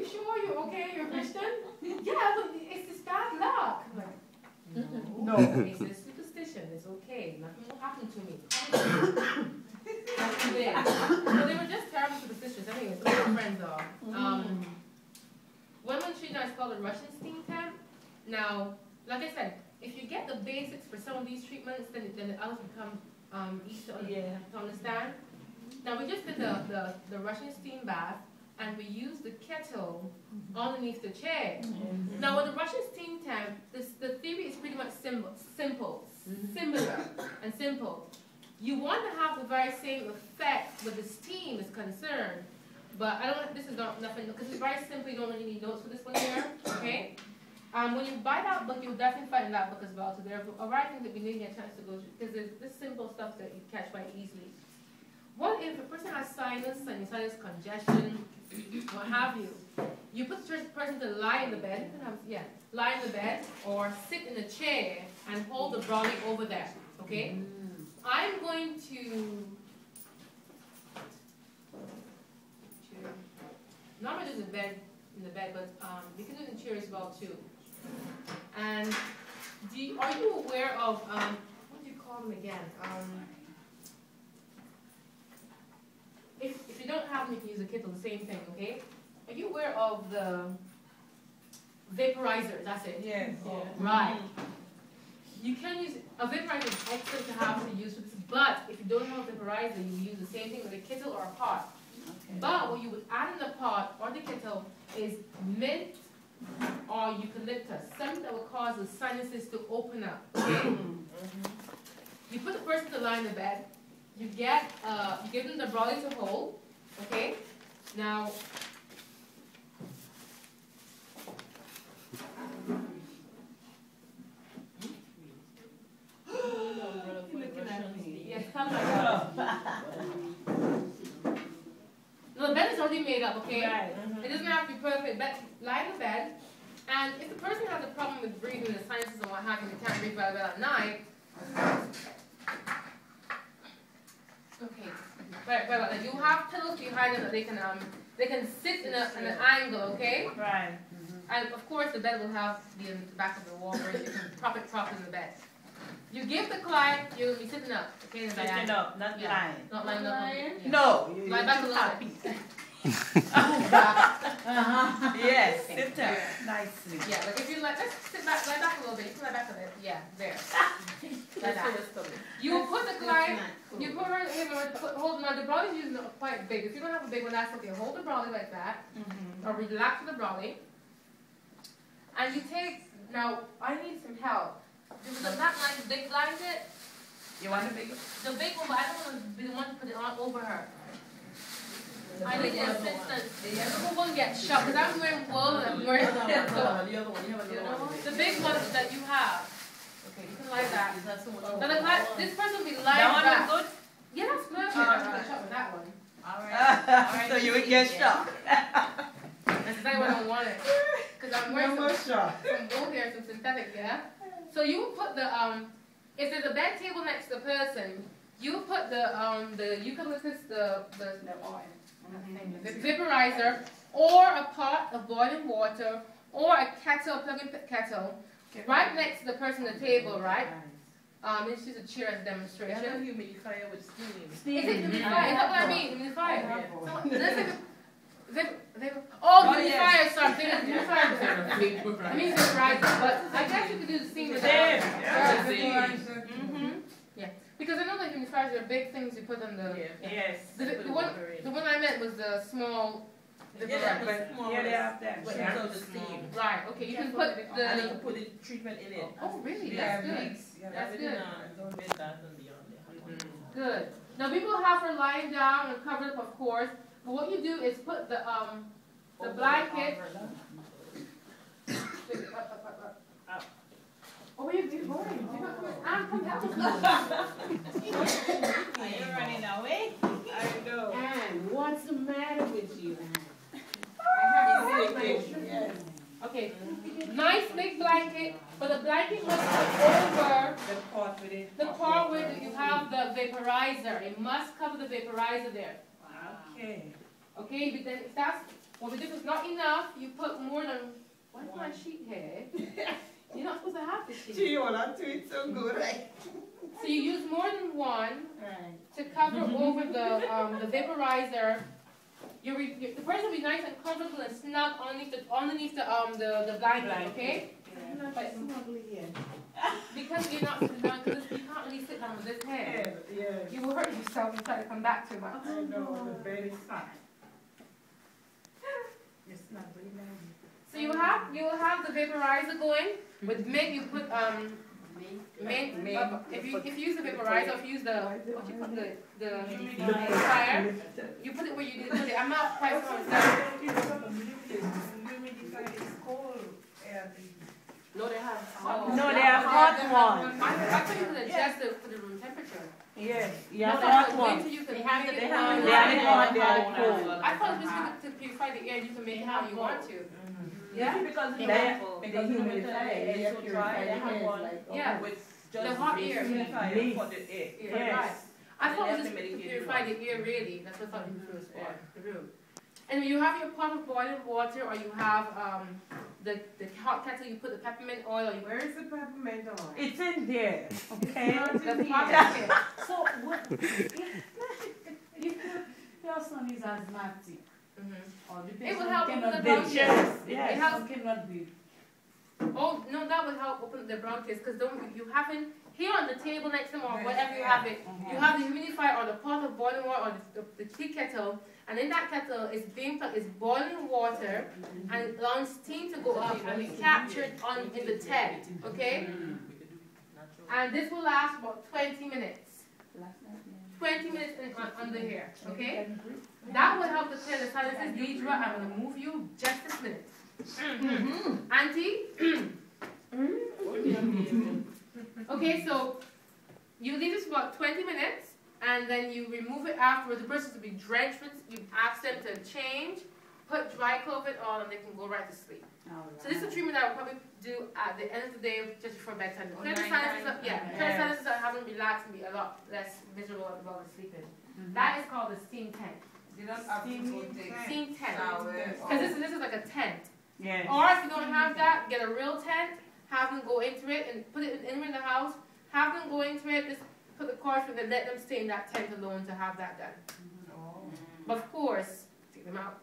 you sure you're okay? You're Christian? Yeah, but it's just bad luck. I'm like, no. It's a superstition. It's okay. Nothing will happen to me. Nothing big. So they were just terrible superstitions. I think it's what my friends are. One treatment is called a Russian steam temp. Now, like I said, if you get the basics for some of these treatments, then the others become easy to understand. Now, we just did the Russian steam bath, and we used the kettle underneath the chair. Now, with the Russian steam temp, the theory is pretty much similar and simple. You want to have the very same effect with the steam is concerned, but I don't. This is nothing because it's very simple. You don't really need notes for this one here. Okay. When you buy that book, you'll definitely find that book as well. So there are a variety of things that we didn't get a chance to go through because there's this simple stuff that you catch quite easily. What if a person has sinus and sinus congestion, what have you? You put the person to lie in the bed, lie in the bed or sit in a chair and hold the brolly over there. Okay. I'm going to. Normally there's a bed in the bed, but we can do it in chair as well too. And are you aware of what do you call them again? If you don't have them, you can use a kettle. The same thing, okay? Are you aware of the vaporizer? That's it. Yes. Yeah. Right. You can use a vaporizer. Is excellent to have to use for this, but if you don't have a vaporizer, you use the same thing with a kettle or a pot. Okay. But what you would add in the pot or the kettle is mint or eucalyptus, something that will cause the sinuses to open up. Okay? You put the person to lie in the bed. You give them the brolly to hold. Okay? Now, yes, come no, the bed is already made up, okay? Right. It doesn't have to be perfect. But lie in the bed, and if the person has a problem with breathing, the sinuses and what have you, they can't breathe very well at night. Okay. Right. You have pillows behind them that they can sit in an angle, okay? Right. And of course, the bed will have to be in the back of the wall where you can prop it properly in the bed. You give the client, you'll be sitting up, okay? Sitting up, not lying. Not lying up. Yeah. No, lie back a little bit. Yes, sit there. Nicely. Yeah, like if you let's lie back a little bit. You can lie back a bit. Yeah, there. Like that. You put the client, you put her hold on. The brolly is quite big. If you don't have a big one, that's okay. Hold the brolly like that, or relax with the brolly. And you take. Now, I need some help. Not like the big blanket. You want the big one? The big one, but I don't want to be the one to put it on over her. I need assistance. Who won't get shot? Because I'm wearing wool and I'm wearing the other one. You have another one. The big one that you have. Okay, you can lie that. Now this person will be lying back. That one is good? Yeah, that's perfect. I'm going to shot with that one. Alright. So you would get shot. That's exactly what I wanted. Because I'm wearing some wool here, some synthetic, yeah? So you put the if there's a bed table next to the person, you put the eucalyptus, the vaporizer, or a pot of boiling water, or a kettle, plug-in kettle, right next to the person at the table, right? This is a chair as a demonstration. I know humidifier with steam. Is it humidifier? Is that what I mean? Humidifier. Humidifier, something. Humidifier. I mean vaporizer, but I guess you could do the same with that. Yeah, because I know that humidifiers are big things you put on the. Yes. The one I meant was the small. They have that. So the steam. Right. Okay. You can put the. And you can put the treatment in it. Oh, really? That's good. That's good. Good. Now people have her lying down and covered up, of course. But what you do is put the blanket. Oh, where are you going? Come help. Are you running away? I know. Anne, what's the matter with you, Anne? Yes. Okay. Nice big blanket, but the blanket must go over the part where you have the vaporizer. It must cover the vaporizer there. Okay. Okay, but then if that's What we do, if it's not enough, you put more than, what's my sheet here? You're not supposed to have the sheet. Gee, all that to it so good, right? So you use more than one Right. to cover over the vaporizer. The person will be nice and comfortable and snug underneath the blanket, okay? But because you're not sitting down, because you can't really sit down with this head. Yeah. You will hurt yourself and try to come back too much. I know, the bed is fine. It's not really nice. So you will have the vaporizer going. With mint, you put mint. If you use the vaporizer, if you use the what you put the humidifier, you put it where you need to put it. I'm not quite sure exactly. No, they have No, they have hot one. I thought you could adjust it for the room temperature. Yes, No, hot wait one. till you can They have make it- it they have it- They have it hot, they have it I cold. thought it was just to purify the air. You can make it how you want to. Yeah, Because They- because the winter the air is so dry, they have one Yeah. with The just hot air. humidifier for the air. yes. I thought it They was have just to to medicate purify you. the air, really. That's what I thought it was for, the room. And when you have your pot of boiling water, or you have the hot kettle, you put the peppermint oil, or you Where is the peppermint oil? It's in there, okay? the pot is here. So what? If your son is asthmatic, or the It will person help cannot with the breathe, bronchitis. Yes, It yes. helps. person cannot breathe. Oh, no, that would help open the bronchitis, because you haven't, here on the table next to them, or wherever you have it, you have the humidifier or the pot of boiling water, or the tea kettle, and in that kettle is boiling water, and allowing steam to go up and be captured in the tent, okay? And this will last about 20 minutes. 20 minutes under here, okay? That will help to clear the sinuses. Deidre, I'm going to move you just this minute. Auntie? Okay, so you leave this for about 20 minutes, and then you remove it afterwards. The person will be drenched with, you ask them to change, put dry clothing on, and they can go right to sleep. So this is a treatment I would probably do at the end of the day, just before bedtime. Clear the sinuses up, clear the sinuses up, have them relax and be a lot less miserable while they're sleeping. That is called the steam tent. Steam tent. Because this is like a tent. Yes. Or if you don't have that, get a real tent, have them go into it and put it in the house, have them go into it, just put the cords with it, let them stay in that tent alone to have that done. But of course, take them out,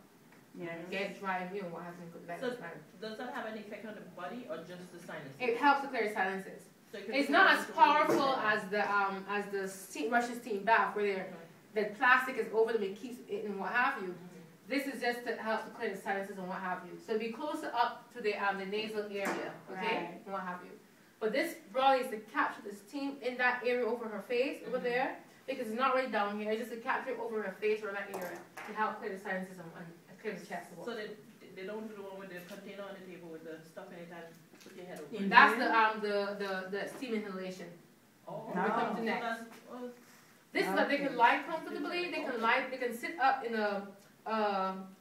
Yes. get dry and you know what happens with So- that. Does that have any effect on the body or just the sinus? It helps to clear sinuses. So it could It's be not as something to powerful do as the steam, Russian steam bath where the plastic is over them, it keeps it and what have you. This is just to help to clear the sinuses and what have you. So be closer up to the nasal area, okay, Right. and what have you. But this bra is to capture the steam in that area over her face, over there, because it's not right down here. It's just to capture it over her face or that area to help clear the sinuses and clear the chest. So they don't do the one with the container on the table with the stuff in it and put your head over. That's the steam inhalation. Oh, We come to so next. that's- oh, This is that they can lie comfortably. They can sit up in a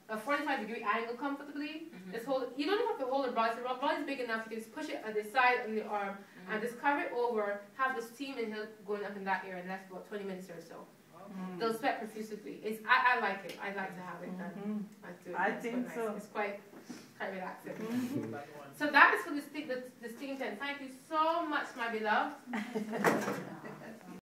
45-degree angle comfortably. Just hold. You don't even have to hold the bra. The bra is big enough. You can just push it at the side on the arm and just cover it over. Have the steam inhale going up in that area, and that's about 20 minutes or so. They'll sweat profusely. I like it. I like to have it done. I think quite so. nice. It's quite relaxing. that one. So that is for the steam tent. Thank you so much, my beloved.